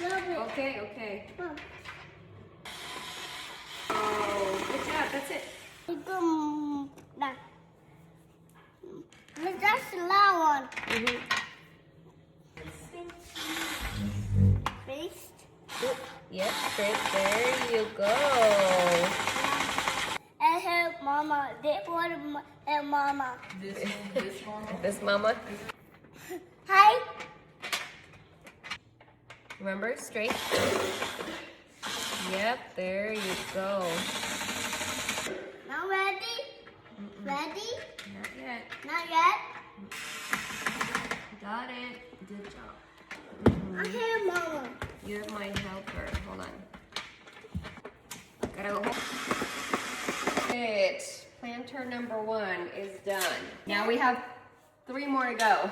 Okay, okay. Mom. Oh, good job. That's it. Nah. That's the loud one. Face. Yep, straight. There you go. And her mama. They want her mama. This mama. Hi. Remember, straight. Yep, there you go. Now ready? Ready? Not yet. Not yet. Got it. Good job. I hear mama. You're my helper. Hold on. Gotta go. It. Planter number 1 is done. Now we have 3 more to go.